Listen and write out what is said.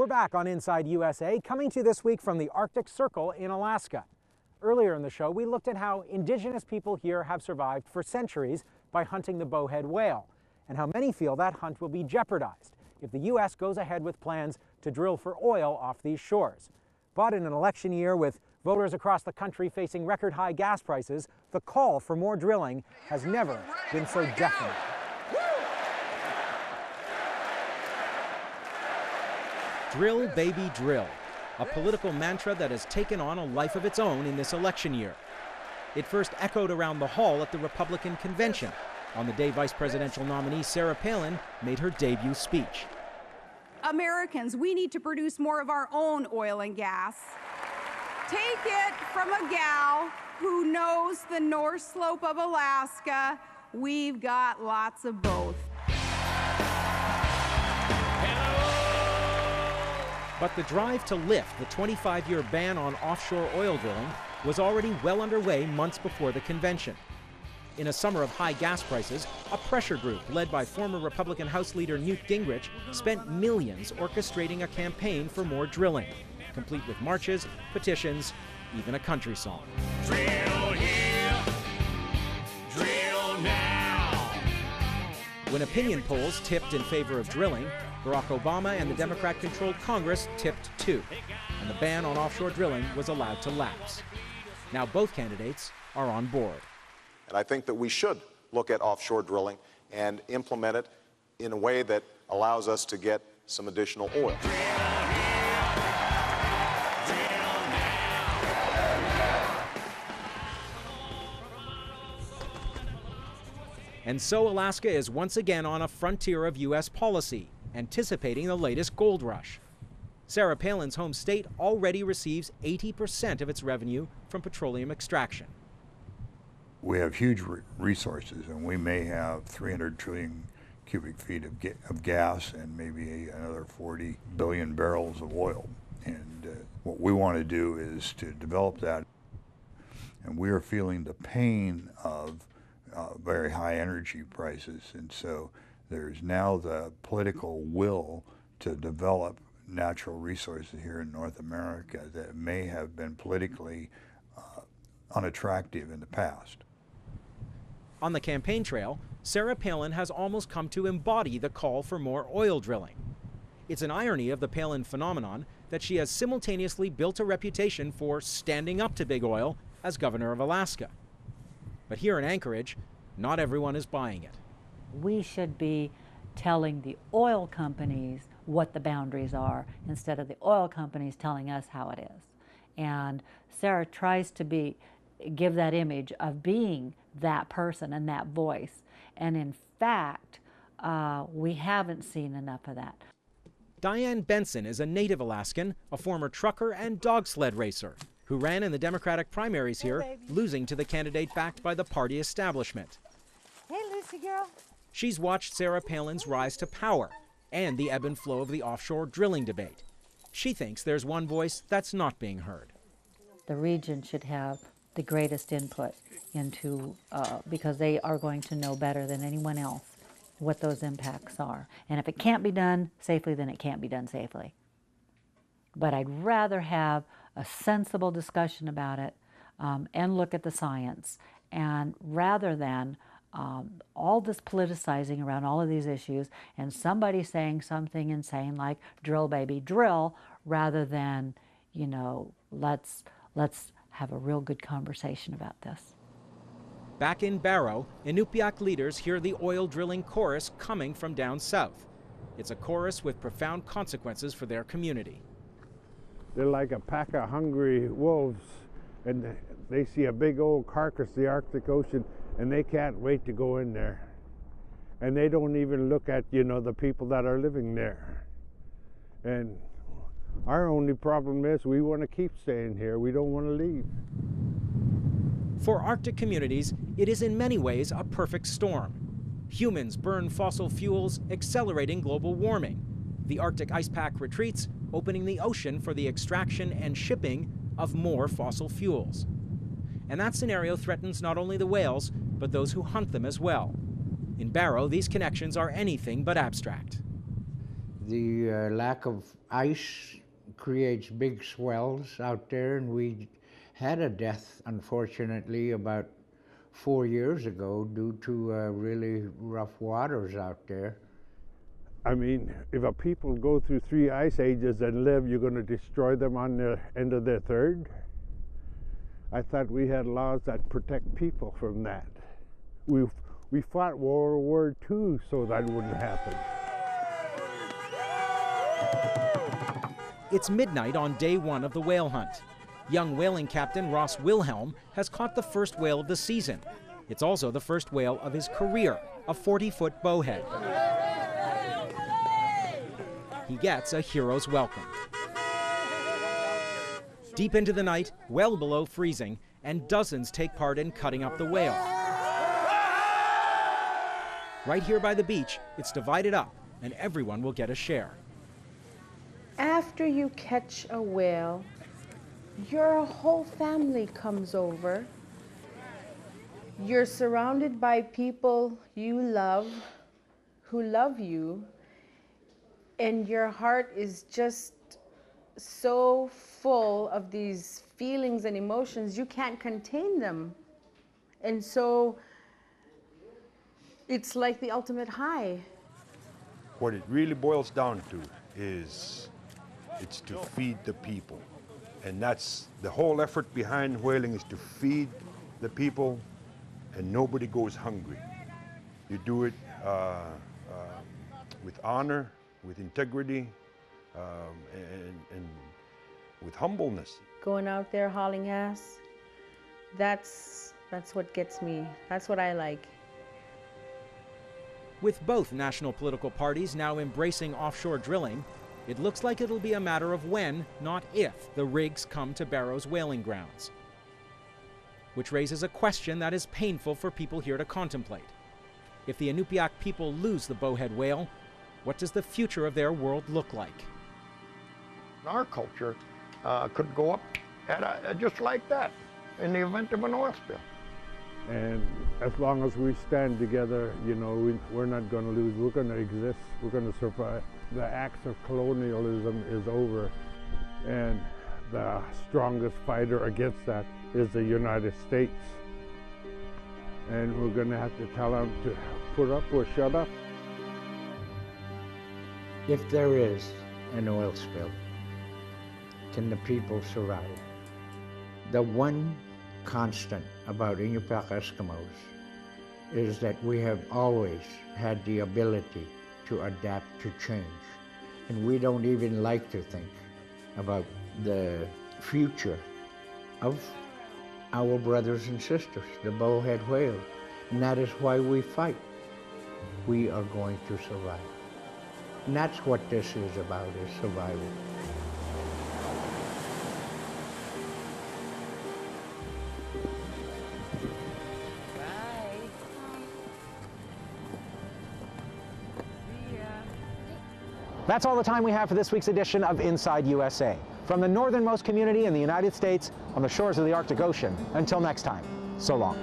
We're back on Inside USA, coming to you this week from the Arctic Circle in Alaska. Earlier in the show, we looked at how indigenous people here have survived for centuries by hunting the bowhead whale, and how many feel that hunt will be jeopardized if the U.S. goes ahead with plans to drill for oil off these shores. But in an election year with voters across the country facing record high gas prices, the call for more drilling has never been so definite. Drill, baby, drill. A political mantra that has taken on a life of its own in this election year. It first echoed around the hall at the Republican convention on the day vice presidential nominee Sarah Palin made her debut speech. Americans, we need to produce more of our own oil and gas. Take it from a gal who knows the North Slope of Alaska. We've got lots of both. But the drive to lift the 25-year ban on offshore oil drilling was already well underway months before the convention. In a summer of high gas prices, a pressure group led by former Republican House Leader Newt Gingrich spent millions orchestrating a campaign for more drilling, complete with marches, petitions, even a country song. Drill here, drill now. When opinion polls tipped in favor of drilling, Barack Obama and the Democrat-controlled Congress tipped too, and the ban on offshore drilling was allowed to lapse. Now both candidates are on board. And I think that we should look at offshore drilling and implement it in a way that allows us to get some additional oil. And so Alaska is once again on a frontier of U.S. policy, anticipating the latest gold rush. Sarah Palin's home state already receives 80% of its revenue from petroleum extraction. We have huge resources, and we may have 300 trillion cubic feet of gas and maybe another 40 billion barrels of oil. And what we want to do is to develop that. And we are feeling the pain of very high energy prices. And so there's now the political will to develop natural resources here in North America that may have been politically unattractive in the past. On the campaign trail, Sarah Palin has almost come to embody the call for more oil drilling. It's an irony of the Palin phenomenon that she has simultaneously built a reputation for standing up to big oil as governor of Alaska. But here in Anchorage, not everyone is buying it. We should be telling the oil companies what the boundaries are instead of the oil companies telling us how it is. And Sarah tries to give that image of being that person and that voice. And in fact, we haven't seen enough of that. Diane Benson is a native Alaskan, a former trucker and dog sled racer, who ran in the Democratic primaries here, losing to the candidate backed by the party establishment. Hey, Lucy girl. She's watched Sarah Palin's rise to power and the ebb and flow of the offshore drilling debate. She thinks there's one voice that's not being heard. The region should have the greatest input into, because they are going to know better than anyone else what those impacts are. And if it can't be done safely, then it can't be done safely. But I'd rather have a sensible discussion about it and look at the science, and rather than all this politicizing around all of these issues and somebody saying something insane like drill baby drill, rather than, you know, let's have a real good conversation about this. Back in Barrow, Inupiaq leaders hear the oil drilling chorus coming from down south. It's a chorus with profound consequences for their community. They're like a pack of hungry wolves, and they see a big old carcass, the Arctic Ocean, and they can't wait to go in there. And they don't even look at, you know, the people that are living there. And our only problem is we want to keep staying here. We don't want to leave. For Arctic communities, it is in many ways a perfect storm. Humans burn fossil fuels, accelerating global warming. The Arctic ice pack retreats, opening the ocean for the extraction and shipping of more fossil fuels. And that scenario threatens not only the whales, but those who hunt them as well. In Barrow, these connections are anything but abstract. The lack of ice creates big swells out there, and we had a death, unfortunately, about 4 years ago due to really rough waters out there. I mean, if a people go through 3 ice ages and live, you're going to destroy them on the end of their third? I thought we had laws that protect people from that. We fought World War II so that wouldn't happen. It's midnight on day 1 of the whale hunt. Young whaling captain Ross Wilhelm has caught the first whale of the season. It's also the first whale of his career, a 40-foot bowhead. He gets a hero's welcome. Deep into the night, well below freezing, and dozens take part in cutting up the whale. Right here by the beach, it's divided up, and everyone will get a share. After you catch a whale, your whole family comes over. You're surrounded by people you love, who love you, and your heart is just so full of these feelings and emotions, you can't contain them. And so it's like the ultimate high. What it really boils down to is it's to feed the people. And that's the whole effort behind whaling, is to feed the people, and nobody goes hungry. You do it with honor, with integrity, and with humbleness. Going out there hauling ass, that's what gets me. That's what I like. With both national political parties now embracing offshore drilling, it looks like it'll be a matter of when, not if, the rigs come to Barrow's whaling grounds. Which raises a question that is painful for people here to contemplate. If the Inupiaq people lose the bowhead whale, what does the future of their world look like? Our culture could go up at just like that in the event of an oil spill. And as long as we stand together, you know, we're not going to lose. We're going to exist. We're going to survive. The acts of colonialism is over, and the strongest fighter against that is the United States. And we're going to have to tell them to put up or shut up. If there is an oil spill, can the people survive? The one constant about Inupiaq Eskimos is that we have always had the ability to adapt to change. And we don't even like to think about the future of our brothers and sisters, the bowhead whale. And that is why we fight. We are going to survive. And that's what this is about, is survival. That's all the time we have for this week's edition of Inside USA. From the northernmost community in the United States on the shores of the Arctic Ocean, until next time, so long.